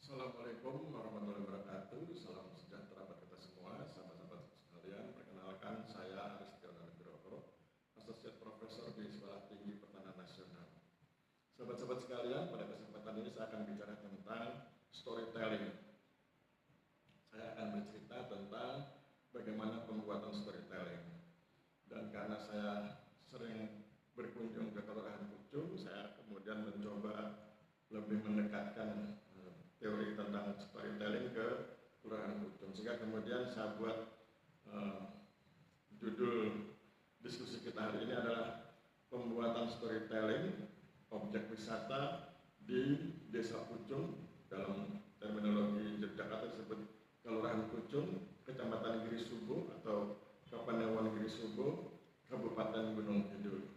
Assalamualaikum warahmatullahi wabarakatuh. Salam sejahtera buat kita semua, sahabat-sahabat sekalian. Perkenalkan, saya Aristiano Nugroho, Asosiat Profesor di Sekolah Tinggi Pertanian Nasional. Sahabat-sahabat sekalian, pada kesempatan ini saya akan bicara tentang storytelling. Saya akan bercerita tentang bagaimana pembuatan storytelling. Dan karena saya sering berkunjung ke Kelurahan Pucung, saya kemudian mencoba lebih mendekatkan teori tentang storytelling ke Kelurahan Pucung, sehingga kemudian saya buat judul diskusi kita hari ini adalah pembuatan storytelling objek wisata di Desa Pucung. Dalam terminologi Yogyakarta disebut Kelurahan Pucung, Kecamatan Giri Subo atau Kapanewon Giri Subo, Kabupaten Gunung Kidul.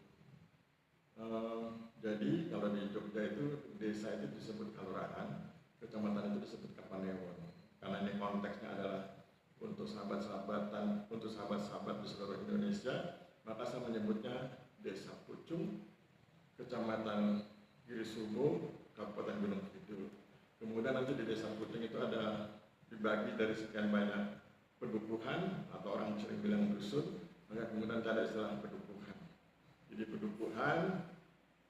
Jadi kalau di Jogja itu desa itu disebut kelurahan, kecamatan itu disebut Kapanewon. Karena ini konteksnya adalah untuk sahabat-sahabat di seluruh Indonesia, maka saya menyebutnya Desa Pucung, Kecamatan Giri Subo, Kabupaten Gunung Kidul. Kemudian nanti di Desa Pucung itu ada dibagi dari sekian banyak pedukuhan atau orang sering bilang dusun, maka kemudian ada istilah pedukuhan. Jadi pedukuhan,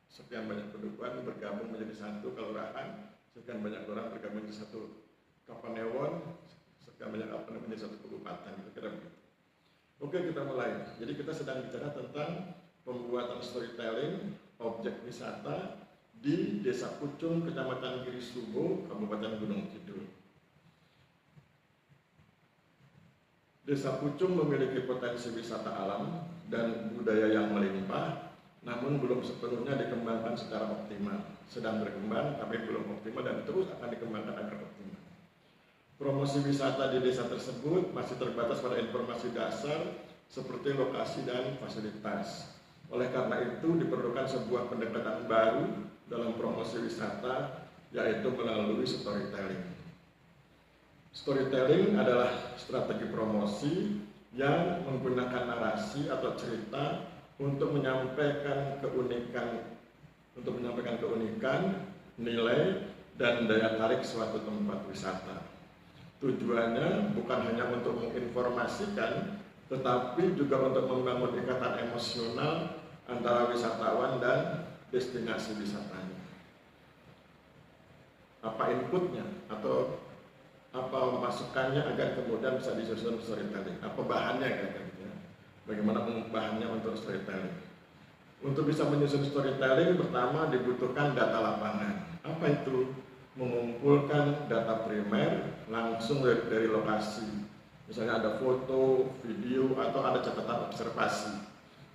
sekian banyak pedukuhan bergabung menjadi satu kelurahan, sekian banyak orang bergabung menjadi satu Kapanewon, sekian banyak kapanewon menjadi satu kabupaten, kira-kira begitu. Oke, kita mulai. Jadi kita sedang bicara tentang pembuatan storytelling objek wisata di Desa Pucung, Kecamatan Giri Subo, Kabupaten Gunung Kidul. Desa Pucung memiliki potensi wisata alam dan budaya yang melimpah, namun belum sepenuhnya dikembangkan secara optimal. Sedang berkembang, tapi belum optimal dan terus akan dikembangkan agar optimal. Promosi wisata di desa tersebut masih terbatas pada informasi dasar seperti lokasi dan fasilitas. Oleh karena itu, diperlukan sebuah pendekatan baru dalam promosi wisata, yaitu melalui storytelling. Storytelling adalah strategi promosi yang menggunakan narasi atau cerita untuk menyampaikan keunikan, nilai, dan daya tarik suatu tempat wisata. Tujuannya bukan hanya untuk menginformasikan, tetapi juga untuk membangun ikatan emosional antara wisatawan dan destinasi wisatanya. Apa inputnya atau apa masukannya agar kemudian bisa disusun storytelling? Apa bahannya kira-kira? Bagaimana bahannya untuk storytelling? Untuk bisa menyusun storytelling, pertama dibutuhkan data lapangan. Apa itu? Mengumpulkan data primer langsung dari lokasi. Misalnya ada foto, video, atau ada catatan observasi.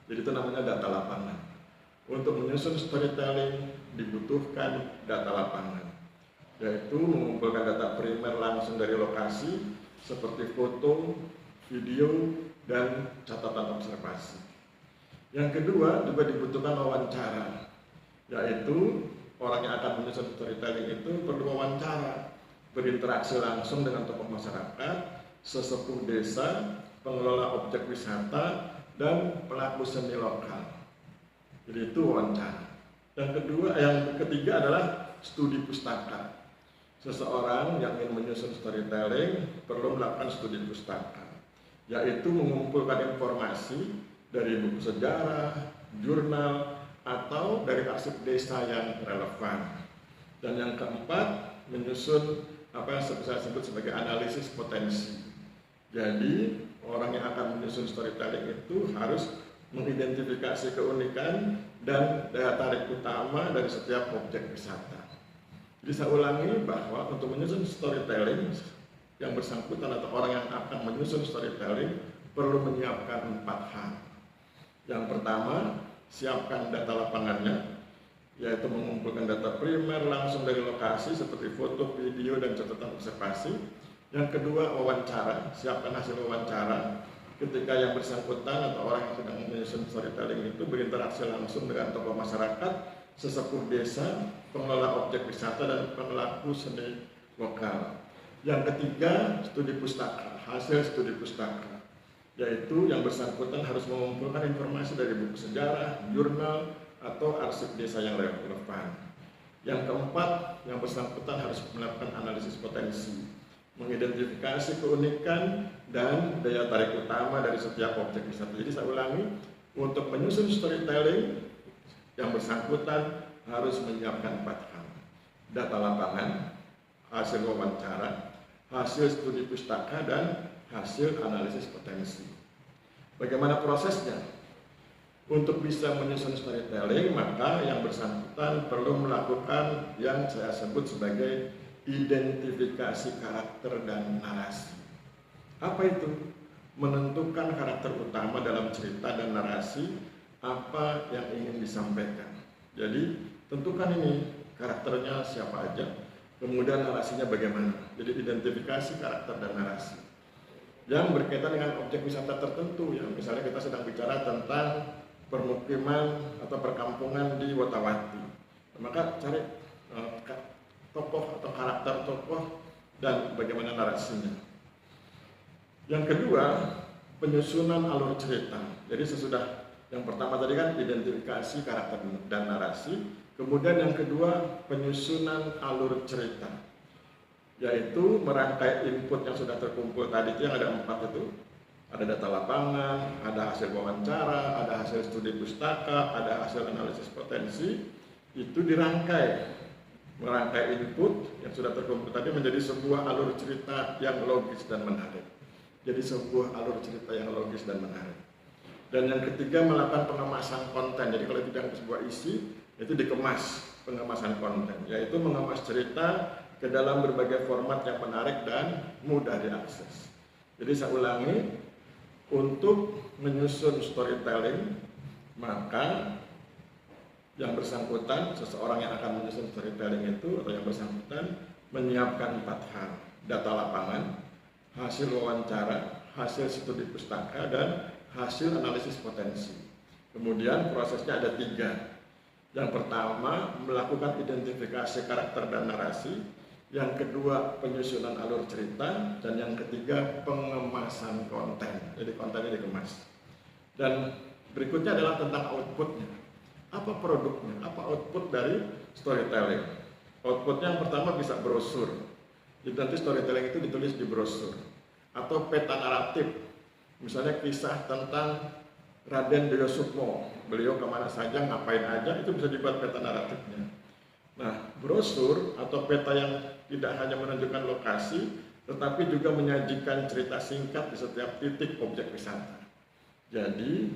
Jadi itu namanya data lapangan. Untuk menyusun storytelling dibutuhkan data lapangan, yaitu mengumpulkan data primer langsung dari lokasi seperti foto, video, dan catatan observasi. Yang kedua juga dibutuhkan wawancara, yaitu orang yang akan menyusun storytelling itu perlu wawancara, berinteraksi langsung dengan tokoh masyarakat, sesepuh desa, pengelola objek wisata, dan pelaku seni lokal. Jadi itu wawancara. Yang ketiga adalah studi pustaka. Seseorang yang ingin menyusun storytelling perlu melakukan studi pustaka, yaitu mengumpulkan informasi dari buku sejarah, jurnal, atau dari arsip desa yang relevan. Dan yang keempat, menyusun apa yang saya sebut sebagai analisis potensi. Jadi orang yang akan menyusun storytelling itu harus mengidentifikasi keunikan dan daya tarik utama dari setiap objek wisata. Jadi saya ulangi bahwa untuk menyusun storytelling, yang bersangkutan atau orang yang akan menyusun storytelling perlu menyiapkan 4 hal. Yang pertama, siapkan data lapangannya, yaitu mengumpulkan data primer langsung dari lokasi seperti foto, video, dan catatan observasi. Yang kedua, wawancara, siapkan hasil wawancara ketika yang bersangkutan atau orang yang sedang menyusun storytelling itu berinteraksi langsung dengan tokoh masyarakat, sesepuh desa, pengelola objek wisata, dan pelaku seni lokal. Yang ketiga, studi pustaka, hasil studi pustaka, yaitu yang bersangkutan harus mengumpulkan informasi dari buku sejarah, jurnal, atau arsip desa yang relevan. Yang keempat, yang bersangkutan harus melakukan analisis potensi, mengidentifikasi keunikan dan daya tarik utama dari setiap objek wisata. Jadi saya ulangi, untuk menyusun storytelling, yang bersangkutan harus menyiapkan 4 hal: data lapangan, hasil wawancara, hasil studi pustaka, dan hasil analisis potensi. Bagaimana prosesnya? Untuk bisa menyusun storytelling, maka yang bersangkutan perlu melakukan yang saya sebut sebagai identifikasi karakter dan narasi. Apa itu? Menentukan karakter utama dalam cerita dan narasi, apa yang ingin disampaikan. Jadi tentukan ini karakternya siapa aja, kemudian narasinya bagaimana. Jadi identifikasi karakter dan narasi yang berkaitan dengan objek wisata tertentu. Ya, misalnya kita sedang bicara tentang permukiman atau perkampungan di Wotawati, maka cari tokoh atau karakter tokoh dan bagaimana narasinya. Yang kedua, penyusunan alur cerita. Jadi sesudah yang pertama tadi kan identifikasi karakter dan narasi, kemudian yang kedua penyusunan alur cerita, yaitu merangkai input yang sudah terkumpul tadi itu yang ada 4 itu. Ada data lapangan, ada hasil wawancara, ada hasil studi pustaka, ada hasil analisis potensi. Itu dirangkai, merangkai input yang sudah terkumpul tadi menjadi sebuah alur cerita yang logis dan menarik. Jadi sebuah alur cerita yang logis dan menarik. Dan yang ketiga, melakukan pengemasan konten. Jadi kalau tidak sebuah isi, itu dikemas, pengemasan konten, yaitu mengemas cerita ke dalam berbagai format yang menarik dan mudah diakses. Jadi saya ulangi, untuk menyusun storytelling, maka yang bersangkutan, seseorang yang akan menyusun storytelling itu atau yang bersangkutan menyiapkan 4 hal: data lapangan, hasil wawancara, hasil studi pustaka, dan hasil analisis potensi. Kemudian prosesnya ada 3. Yang pertama, melakukan identifikasi karakter dan narasi. Yang kedua, penyusunan alur cerita. Dan yang ketiga, pengemasan konten. Jadi kontennya dikemas. Dan berikutnya adalah tentang outputnya. Apa produknya? Apa output dari storytelling? Outputnya yang pertama bisa brosur. Jadi nanti storytelling itu ditulis di brosur. Atau peta naratif. Misalnya kisah tentang Raden Deyo Sukmo. Beliau kemana saja, ngapain aja, itu bisa dibuat peta naratifnya. Nah, brosur atau peta yang tidak hanya menunjukkan lokasi, tetapi juga menyajikan cerita singkat di setiap titik objek wisata. Jadi,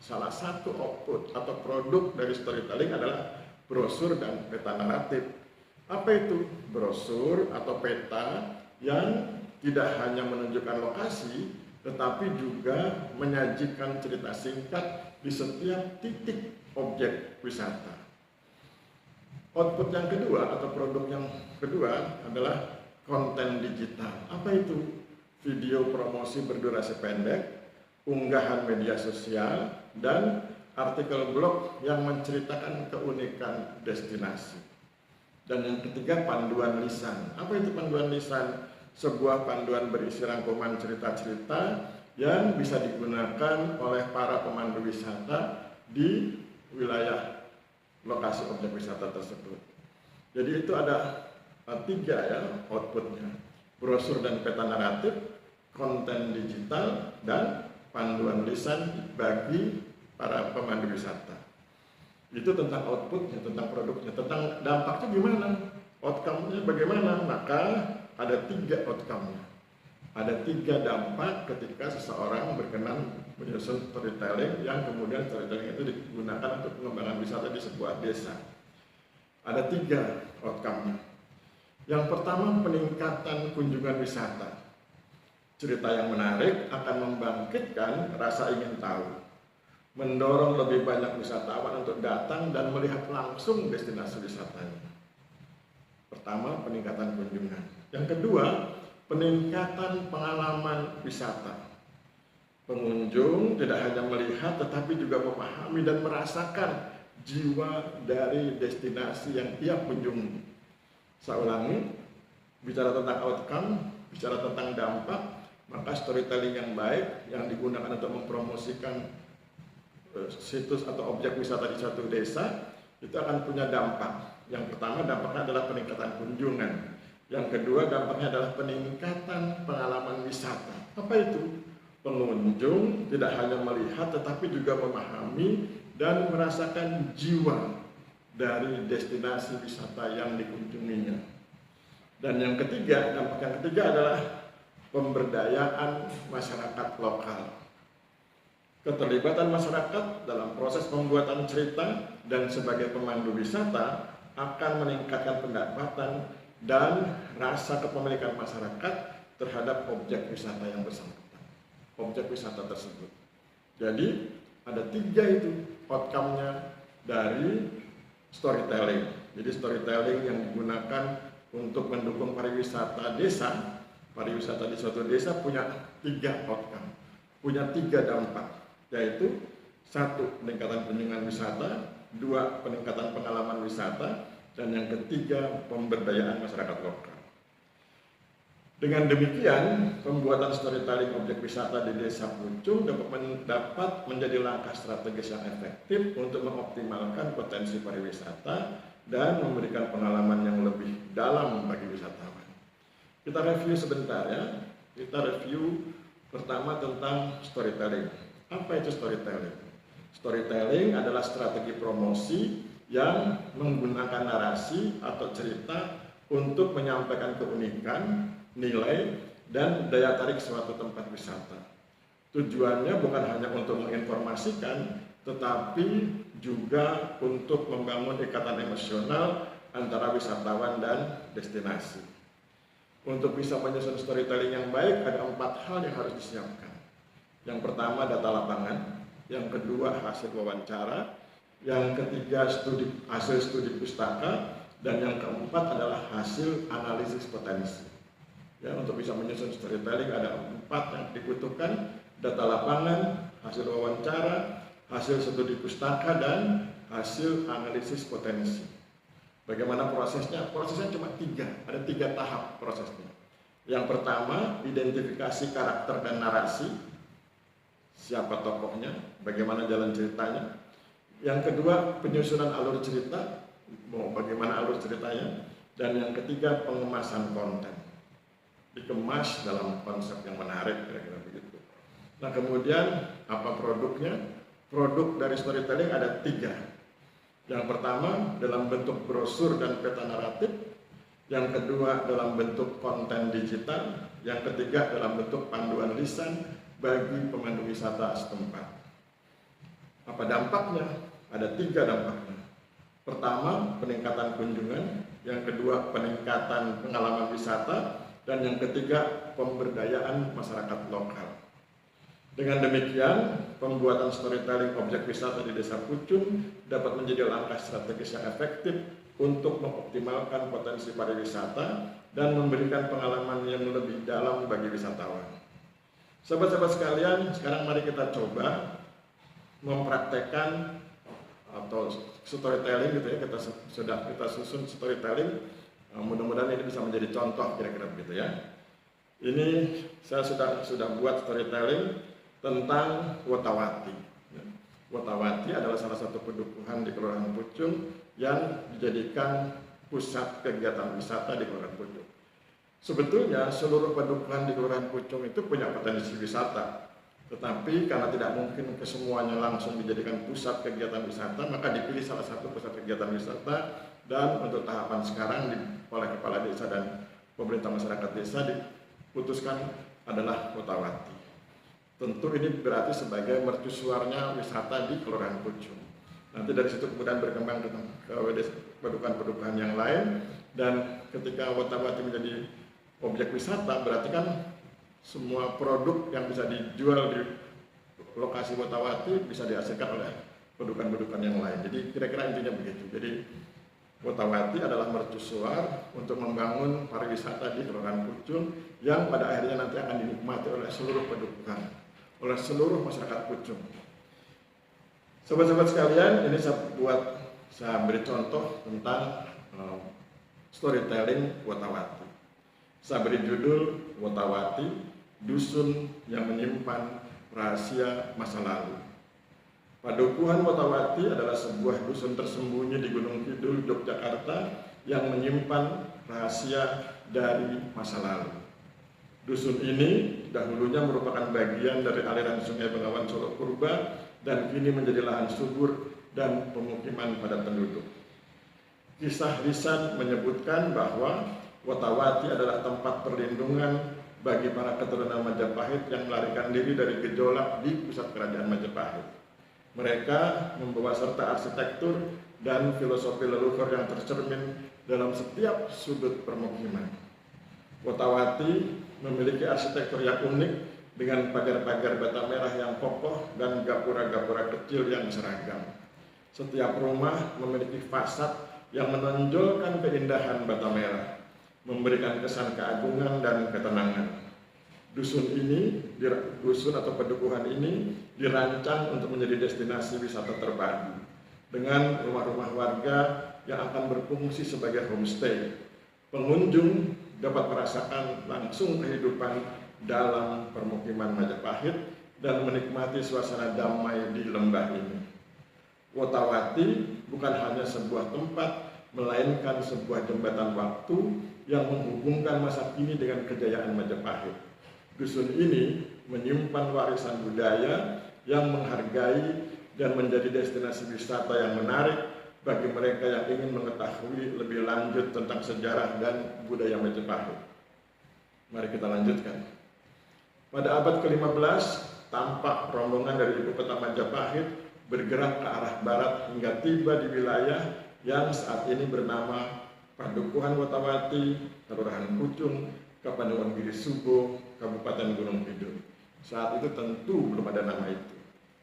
salah satu output atau produk dari storytelling adalah brosur dan peta naratif. Apa itu? Brosur atau peta yang tidak hanya menunjukkan lokasi, tetapi juga menyajikan cerita singkat di setiap titik objek wisata. Output yang kedua atau produk yang kedua adalah konten digital. Apa itu? Video promosi berdurasi pendek, unggahan media sosial, dan artikel blog yang menceritakan keunikan destinasi. Dan yang ketiga, panduan lisan. Apa itu panduan lisan? Sebuah panduan berisi rangkuman cerita-cerita yang bisa digunakan oleh para pemandu wisata di wilayah lokasi objek wisata tersebut. Jadi itu ada 3 ya outputnya: brosur dan peta naratif, konten digital, dan panduan lisan bagi para pemandu wisata. Itu tentang outputnya, tentang produknya. Tentang dampaknya gimana, outcome-nya bagaimana. Maka ada 3 outcome-nya. Ada 3 dampak ketika seseorang berkenan menyusun storytelling, yang kemudian storytelling itu digunakan untuk pengembangan wisata di sebuah desa. Ada 3 outcome-nya. Yang pertama, peningkatan kunjungan wisata. Cerita yang menarik akan membangkitkan rasa ingin tahu, mendorong lebih banyak wisatawan untuk datang dan melihat langsung destinasi wisatanya. Pertama, peningkatan kunjungan. Yang kedua, peningkatan pengalaman wisata. Pengunjung tidak hanya melihat tetapi juga memahami dan merasakan jiwa dari destinasi yang ia kunjungi. Saya ulangi, bicara tentang outcome, bicara tentang dampak, maka storytelling yang baik yang digunakan untuk mempromosikan situs atau objek wisata di suatu desa itu akan punya dampak. Yang pertama dampaknya adalah peningkatan kunjungan. Yang kedua dampaknya adalah peningkatan pengalaman wisata. Apa itu? Pengunjung tidak hanya melihat tetapi juga memahami dan merasakan jiwa dari destinasi wisata yang dikunjunginya. Dan yang ketiga, dampak yang ketiga adalah pemberdayaan masyarakat lokal. Keterlibatan masyarakat dalam proses pembuatan cerita dan sebagai pemandu wisata akan meningkatkan pendapatan dan rasa kepemilikan masyarakat terhadap objek wisata yang bersangkutan, objek wisata tersebut. Jadi ada 3 itu outcome-nya dari storytelling. Jadi storytelling yang digunakan untuk mendukung pariwisata desa. Pariwisata di suatu desa punya 3 outcome, punya 3 dampak, yaitu 1. Peningkatan kunjungan wisata, 2. Peningkatan pengalaman wisata, dan yang ketiga pemberdayaan masyarakat lokal. Dengan demikian, pembuatan storytelling objek wisata di Desa Pucung dapat menjadi langkah strategis yang efektif untuk mengoptimalkan potensi pariwisata dan memberikan pengalaman yang lebih dalam bagi wisatawan. Kita review sebentar ya. Kita review pertama tentang storytelling. Apa itu storytelling? Storytelling adalah strategi promosi yang menggunakan narasi atau cerita untuk menyampaikan keunikan, nilai, dan daya tarik suatu tempat wisata. Tujuannya bukan hanya untuk menginformasikan, tetapi juga untuk membangun ikatan emosional antara wisatawan dan destinasi. Untuk bisa menyusun storytelling yang baik, ada 4 hal yang harus disiapkan. Yang pertama, data lapangan. Yang kedua, hasil wawancara. Yang ketiga, hasil studi pustaka. Dan yang keempat adalah hasil analisis potensi. Ya, untuk bisa menyusun storytelling ada 4 yang dibutuhkan: data lapangan, hasil wawancara, hasil studi pustaka, dan hasil analisis potensi. Bagaimana prosesnya? Prosesnya cuma 3, ada 3 tahap prosesnya. Yang pertama, identifikasi karakter dan narasi. Siapa tokohnya, bagaimana jalan ceritanya. Yang kedua, penyusunan alur cerita, bagaimana alur ceritanya. Dan yang ketiga, pengemasan konten. Dikemas dalam konsep yang menarik, kira-kira begitu. Nah, kemudian apa produknya? Produk dari storytelling ada 3. Yang pertama dalam bentuk brosur dan peta naratif, yang kedua dalam bentuk konten digital, yang ketiga dalam bentuk panduan lisan bagi pemandu wisata setempat. Apa dampaknya? Ada 3 dampaknya. Pertama, peningkatan kunjungan, yang kedua peningkatan pengalaman wisata, dan yang ketiga pemberdayaan masyarakat lokal. Dengan demikian, pembuatan storytelling objek wisata di Desa Pucung dapat menjadi langkah strategis yang efektif untuk mengoptimalkan potensi pariwisata dan memberikan pengalaman yang lebih dalam bagi wisatawan. Sahabat-sahabat sekalian, sekarang mari kita coba mempraktekkan atau storytelling gitu ya. Kita susun storytelling. Mudah-mudahan ini bisa menjadi contoh kira-kira begitu ya. Ini saya sudah buat storytelling tentang Wotawati. Wotawati adalah salah satu pedukuhan di Kelurahan Pucung yang dijadikan pusat kegiatan wisata di Kelurahan Pucung. Sebetulnya seluruh pedukuhan di Kelurahan Pucung itu punya potensi wisata, tetapi karena tidak mungkin kesemuanya langsung dijadikan pusat kegiatan wisata, maka dipilih salah satu pusat kegiatan wisata, dan untuk tahapan sekarang oleh kepala desa dan pemerintah masyarakat desa diputuskan adalah Wotawati. Tentu ini berarti sebagai mercusuarnya wisata di Kelurahan Pucung. Nanti dari situ kemudian berkembang ke pedukuhan-pedukuhan yang lain, dan ketika Wotawati menjadi objek wisata, berarti kan semua produk yang bisa dijual di lokasi Wotawati bisa dihasilkan oleh pedukuhan-pedukuhan yang lain. Jadi kira-kira intinya begitu. Jadi Wotawati adalah mercusuar untuk membangun pariwisata di Kelurahan Pucung yang pada akhirnya nanti akan dinikmati oleh seluruh pedukuhan, oleh seluruh masyarakat Pucung. Sobat-sobat sekalian, ini saya beri contoh tentang storytelling Wotawati. Saya beri judul Wotawati, dusun yang menyimpan rahasia masa lalu. Padukuhan Wotawati adalah sebuah dusun tersembunyi di Gunung Kidul, Yogyakarta yang menyimpan rahasia dari masa lalu. Dusun ini dahulunya merupakan bagian dari aliran Sungai Bengawan Solo Purba dan kini menjadi lahan subur dan pemukiman padat penduduk. Kisah lisan menyebutkan bahwa Wotawati adalah tempat perlindungan bagi para keturunan Majapahit yang melarikan diri dari gejolak di pusat kerajaan Majapahit. Mereka membawa serta arsitektur dan filosofi leluhur yang tercermin dalam setiap sudut permukiman. Wotawati memiliki arsitektur yang unik dengan pagar-pagar bata merah yang kokoh dan gapura-gapura kecil yang seragam. Setiap rumah memiliki fasad yang menonjolkan keindahan bata merah, memberikan kesan keagungan dan ketenangan. Dusun atau padukuhan ini dirancang untuk menjadi destinasi wisata terpadu dengan rumah-rumah warga yang akan berfungsi sebagai homestay. Pengunjung dapat merasakan langsung kehidupan dalam permukiman Majapahit dan menikmati suasana damai di lembah ini. Wotawati bukan hanya sebuah tempat, melainkan sebuah jembatan waktu yang menghubungkan masa kini dengan kejayaan Majapahit. Dusun ini menyimpan warisan budaya yang menghargai dan menjadi destinasi wisata yang menarik bagi mereka yang ingin mengetahui lebih lanjut tentang sejarah dan budaya Majapahit. Mari kita lanjutkan. Pada abad ke-15, tampak rombongan dari ibu kota Majapahit bergerak ke arah barat hingga tiba di wilayah yang saat ini bernama Padukuhan Wotawati, Kelurahan Pucung, Kapanewon Giri Subo, Kabupaten Gunung Kidul. Saat itu tentu belum ada nama itu.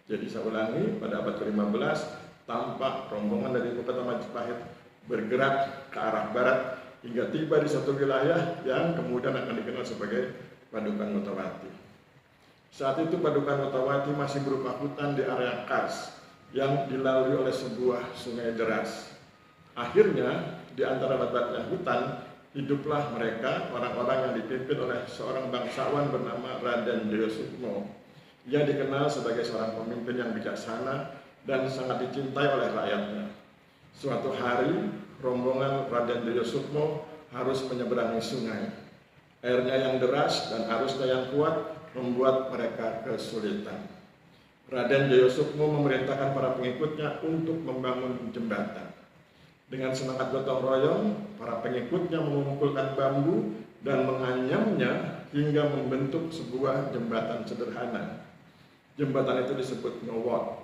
Jadi saya ulangi, pada abad ke-15 tampak rombongan dari ibu kota Majapahit bergerak ke arah barat hingga tiba di satu wilayah yang kemudian akan dikenal sebagai Padukuhan Wotawati. Saat itu Padukuhan Wotawati masih berupa hutan di area Kars yang dilalui oleh sebuah sungai deras. Akhirnya di antara lebatnya hutan hiduplah mereka, orang-orang yang dipimpin oleh seorang bangsawan bernama Raden Jayasukmo. Ia dikenal sebagai seorang pemimpin yang bijaksana dan sangat dicintai oleh rakyatnya. Suatu hari, rombongan Raden Jayasukmo harus menyeberangi sungai. Airnya yang deras dan arusnya yang kuat membuat mereka kesulitan. Raden Jayasukmo memerintahkan para pengikutnya untuk membangun jembatan. Dengan semangat gotong royong, para pengikutnya mengumpulkan bambu dan menganyamnya hingga membentuk sebuah jembatan sederhana. Jembatan itu disebut ngewot,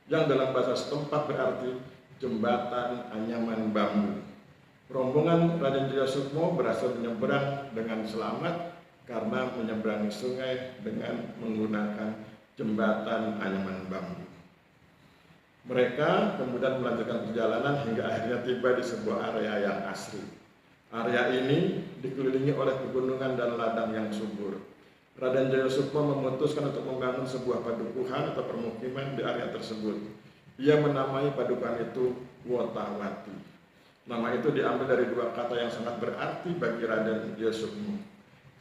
yang dalam bahasa setempat berarti jembatan anyaman bambu. Rombongan Raden Jayasukmo berhasil menyeberang dengan selamat karena menyeberangi sungai dengan menggunakan jembatan anyaman bambu. Mereka kemudian melanjutkan perjalanan hingga akhirnya tiba di sebuah area yang asri. Area ini dikelilingi oleh pegunungan dan ladang yang subur. Raden Jayasukmo memutuskan untuk membangun sebuah padukuhan atau permukiman di area tersebut. Ia menamai padukuhan itu Wotawati. Nama itu diambil dari dua kata yang sangat berarti bagi Raden Jayasukmo.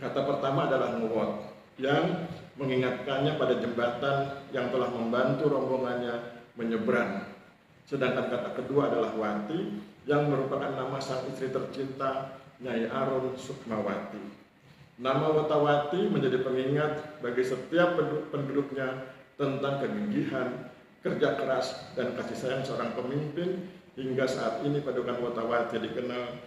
Kata pertama adalah ngewot, yang mengingatkannya pada jembatan yang telah membantu rombongannya menyeberang. Sedangkan kata kedua adalah Wati, yang merupakan nama sang istri tercinta Nyai Arum Sukmawati. Nama Wotawati menjadi pengingat bagi setiap penduduknya tentang kegigihan, kerja keras, dan kasih sayang seorang pemimpin. Hingga saat ini Padukuhan Wotawati dikenal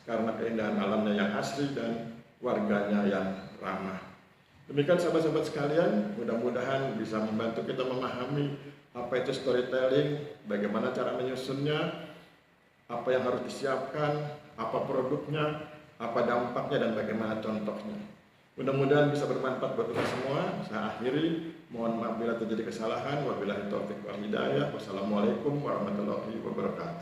karena keindahan alamnya yang asri dan warganya yang ramah. Demikian sahabat-sahabat sekalian, mudah-mudahan bisa membantu kita memahami apa itu storytelling, bagaimana cara menyusunnya, apa yang harus disiapkan, apa produknya, apa dampaknya, dan bagaimana contohnya. Mudah-mudahan bisa bermanfaat buat kita semua. Saya akhiri, mohon maaf bila terjadi kesalahan. Wabillahi taufiq wal hidayah. Wassalamualaikum warahmatullahi wabarakatuh.